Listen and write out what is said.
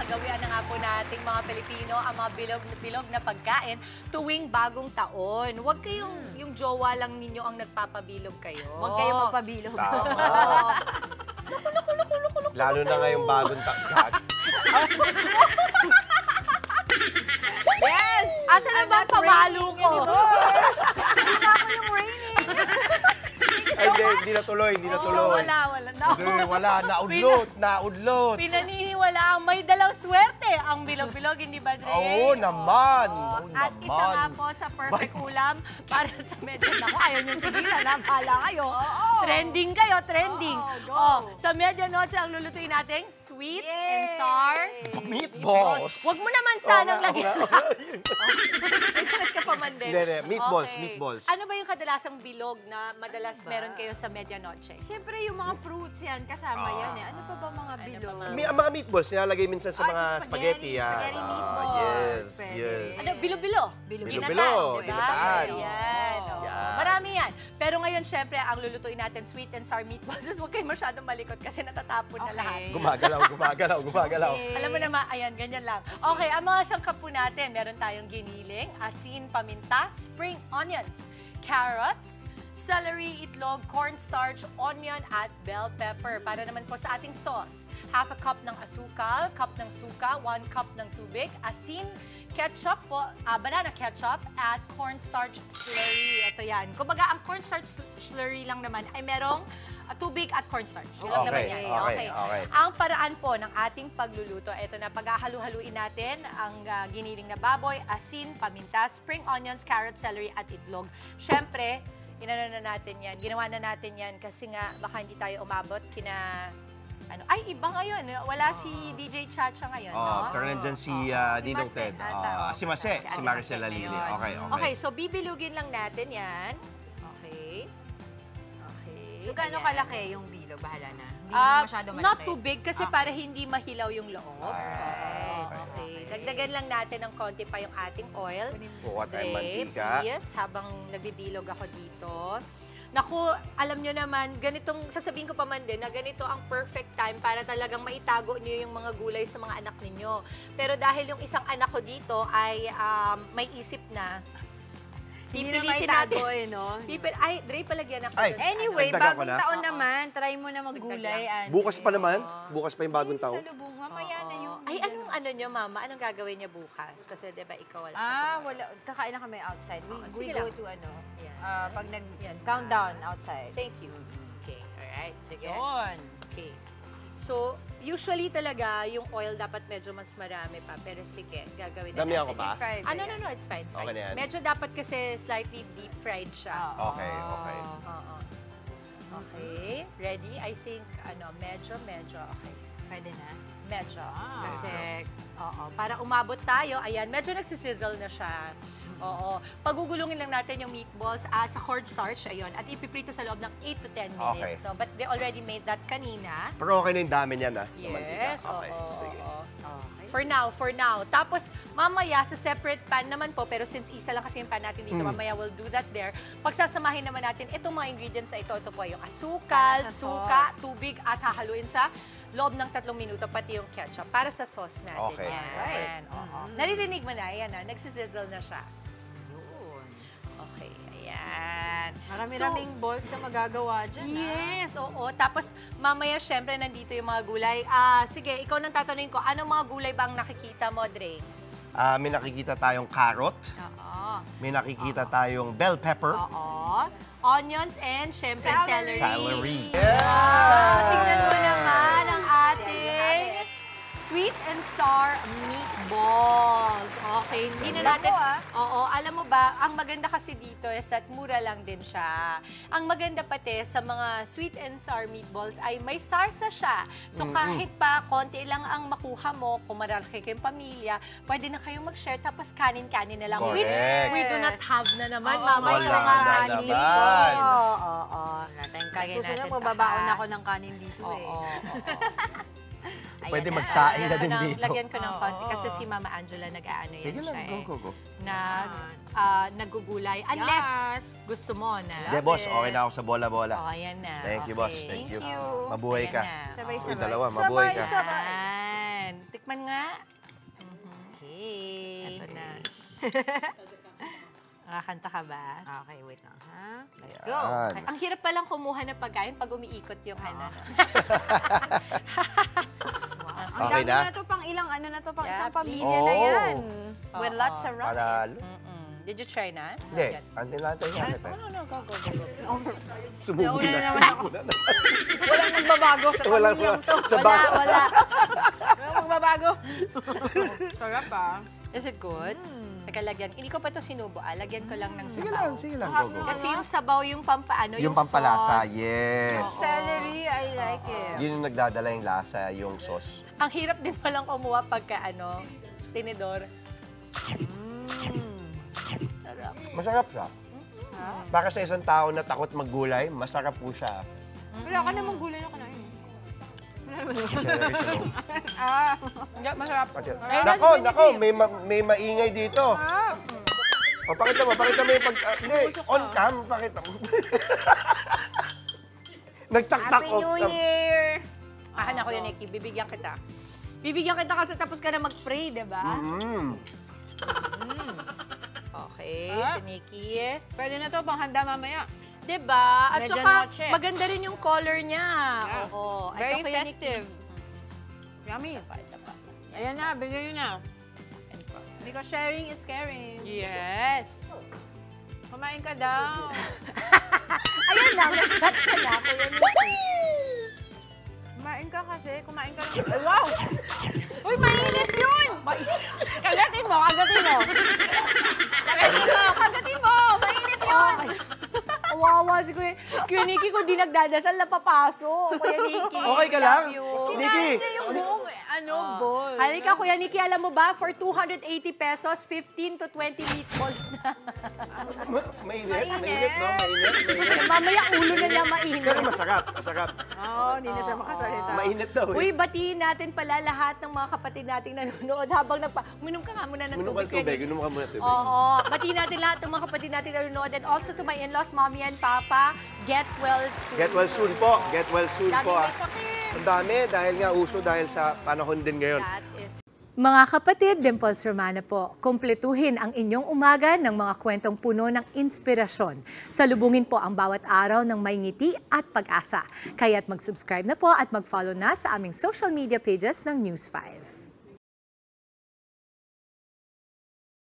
ginagawian na nga po nating mga Pilipino ang mga bilog na pagkain tuwing bagong taon. Huwag kayong yung jowa lang ninyo ang nagpapabilog kayo. Huwag kayong magpabilog. Lalo na ngayong bagong taon. Yes! Asa na ba ang pamalo ko? Hindi ako yung raining. Ay, hindi natuloy, hindi natuloy. Wala. Naudlot. Pinaniniwala ang may dalang swerte ang bilog-bilog, hindi ba, Dre? Oo naman. At isa nga po sa perfect ulam para sa medyo nako. Ayaw niyong tigilan, ha? Bahala kayo. Trending kayo, trending. Sa medianoche ang lulutuin natin, sweet and sour Meatballs. Huwag mo naman sanang lagyan. May sakit ka pa man din. Hindi, meatballs, Okay. meatballs. Ano ba yung kadalasang bilog na madalas meron kayo sa medianoche? Siyempre, yung mga fruits yan, kasama yan eh. Ano pa ba mga bilog? Ang mga meatballs, nilalagay minsan sa mga spaghetti. Spaghetti meatballs. Yes, Pwede. yes. Ano, bilo-bilo? Bilo-bilo, Ginataan, diba? ginataan. Yan. Yan. Marami yan. Pero ngayon, syempre, ang lulutuin natin, sweet and sour meatballs. Huwag kayo masyadong malikot kasi natatapon na lahat. Gumagalaw. Alam mo naman, ayan, ganyan lang. Okay, ang mga sangkap po natin, meron tayong giniling, asin, paminta, spring onions, carrots, celery, itlog, cornstarch, onion, at bell pepper. Para naman po sa ating sauce, half a cup ng asukal, cup ng suka, 1 cup ng tubig, asin, ketchup po, banana ketchup, at cornstarch slurry. Ito yan. Kumbaga, ang cornstarch slurry lang naman ay merong tubig at cornstarch. Yun lang naman yan. Okay. Ang paraan po ng ating pagluluto, ito na, paghahalu-haluin natin ang giniling na baboy, asin, paminta, spring onions, carrot, celery, at itlog. Siyempre, inano na natin yan. Ginawa na natin yan kasi nga baka hindi tayo umabot kina... Ano, ay, iba ngayon. Wala si DJ Chacha ngayon, no? Pero nandyan si Ninong Ted. Si Mase, si Maricel Alili. Okay. So bibilugin lang natin yan. Okay. So, gaano Ayan. kalaki yung bilog? Bahala na. Hindi naman masyado malaki. Not too big kasi para hindi mahilaw yung loob. Okay. Dagdagan lang natin ng konti pa yung ating oil. Kuha tayong Dre, mantika. please, habang nagbibilog ako dito. Naku, alam nyo naman, ganitong, sasabihin ko pa man din, na ganito ang perfect time para talagang maitago nyo yung mga gulay sa mga anak ninyo. Pero dahil yung isang anak ko dito ay may isip na, pipilitin natin. No? Ay, Dre, palagyan ako Ay. dun. Anyway, Dagdagan ko bagong na. taon naman, try mo na maggulay. Bukas pa naman. Bukas pa yung bagong taon. Sa lubong, mamaya na yung... Ay, anong ano nyo, Mama? Anong gagawin niya bukas? Kasi, di ba, ikaw wala. Wala. Kakain lang kami outside. We sige go lang. to Yan. pag nag-countdown outside. Thank you. Okay, alright. Sige. Yun. Okay. So, usually talaga, yung oil dapat medyo mas marami pa. Pero sige, gagawin na Damihan natin. ko ba? Fried No, it's fine. It's fine. Okay na yan? Medyo dapat kasi slightly deep fried siya. Okay. Oo. Okay. Ready? I think, medyo. Okay. Pwede na. Medyo. Kasi, para umabot tayo, ayan, medyo nagsisizzle na siya. Oo. Pagugulungin lang natin yung meatballs sa cornstarch, ayun, at ipiprito sa loob ng 8 to 10 minutes. Okay. No? But they already made that kanina. Pero okay na yung dami niyan, Yes, Okay, oo. sige. For now. Tapos, mamaya sa separate pan naman po, pero since isa lang kasi yung pan natin dito, mamaya we'll do that there. Pagsasamahin naman natin itong mga ingredients na ito po yung asukal, suka, tubig, at hahaluin sa loob ng 3 minuto, pati yung ketchup para sa sauce natin. Okay. Yan. Naririnig mo na, yan nagsisizzle na siya. Yun. Okay, ayan. Marami-raming balls na magagawa dyan. Yes, oo. Tapos, mamaya, syempre, nandito yung mga gulay. Sige, ikaw nang tatanungin ko, anong mga gulay ba ang nakikita mo, Dre? May nakikita tayong carrot. Oo. May nakikita tayong bell pepper. Oo. Onions and, syempre, celery. Tingnan mo naman ang ating sweet and sour meatballs. Okay, hindi na natin... Oo, alam mo ba, ang maganda kasi dito is that mura lang din siya. Ang maganda pati sa mga sweet and sour meatballs ay may sarsa siya. So kahit pa konti lang ang makuha mo, kung marami kayong pamilya, pwede na kayong mag-share tapos kanin-kanin na lang. Correct. Which we do not have na naman, Mama. wala Ikaw nga na kanin. naman. Oo. Susunod, magbabaon ako ng kanin dito Oo. Pwede magsaing na din dito. Lagyan ko ng konti kasi si Mama Angela nag-aano yan Sige siya lang, go. Naggugulay. Unless gusto mo na. Hindi, boss. Okay na ako sa bola-bola. Oh, ayan na. Thank you, boss. Thank you. Thank you. Mabuhay ka. Ayan na. Sabay-sabay. Uy, dalawa, mabuhay ka. Ayan. Tikman Tikman nga. Okay. Ito na. Nakakanta ka ba? Okay, wait lang, ha? Let's go. Yan. Ang hirap palang kumuha ng pagkain pag umiikot yung ano. Ang Okay dami na? na to, pang ilang ano na to, pang Yeah, isang please. pamilya na Oh. yan. With Oo. lots of rice. Panalo. Did you try na? Hindi, Yan. antin natin yan. No, go. Sumubo Nauna na, na naman sumubo na. Walang magbabago sa Walang pamilyang to. sa Wala, basa. wala. Walang magbabago. Sarap ah. Is it good? Teka, lagyan. Hindi ko pa ito sinubo. Lagyan ko lang ng Sige sabaw. lang, sige lang. Go, go. Kasi yung sabaw, yung pampaano, Yung pampalasa, sauce. yes. Celery, I like it. Yun yung nagdadala yung lasa, yung sauce. Ang hirap din palang kumuha pagka tinidor. Sarap. Masarap siya. Para sa isang tao na takot maggulay, masarap po siya. Wala ka namang gulay na kanain. Celery sa loob. Hindi, masarap. Nako, may maingay dito. O, pakita mo yung pag... Hindi, on cam, pakita mo. Nagtaktak Happy off New cam. Year! Ahan ako yun, Nikki. Bibigyan kita. Bibigyan kita kasi tapos ka na mag-pray, di ba? Okay, si Nikki. Pwede na to, panghanda mamaya. Diba? At Medyo saka, noche. maganda rin yung color niya. Yeah. Oo. Ito Very kaya festive. Yummy. Ito pa. Ayan na, bigyan nyo na. Because sharing is caring. Yes. Kumain ka daw. Ayan na, nag-shot ka na, Kuya Nikki. Kumain ka kasi, kumain ka lang. Ay, wow! Uy, mainit yun! Kagatin mo, kagatin mo. Kagatin mo, mainit yun. Wawa si Kuya Nikki, kung di nagdadasal, napapaso. Kuya Nikki. Okay ka lang? Love you. Nikki! Kinain na yung buong, bowl. Halika, Kuya Nikki, alam mo ba, for 280 pesos, 15 to 20 meatballs na. Mainit, no? Mainit. Mamaya ulo na niya mainit. Pero masarap. Oo, hindi na siya makasalita. Mainit daw Uy, batiin natin pala lahat ng mga kapatid nating nanonood habang uminom ka nga muna ng Uminom ka tubig. Kuya Nikki. Uminom ka muna tubig. Oo. Batiin natin lahat ng mga kapatid nating nanonood. And also to my in-laws, mommy and papa, get well soon. Get well soon po. Get well soon Dami po. may sakit. Ang dami dahil nga uso dahil sa panahon din ngayon. That is... Mga kapatid, Dimples Romana po, kumpletuhin ang inyong umaga ng mga kwentong puno ng inspirasyon. Salubungin po ang bawat araw ng may ngiti at pag-asa. Kaya't mag-subscribe na po at mag-follow na sa aming social media pages ng News 5.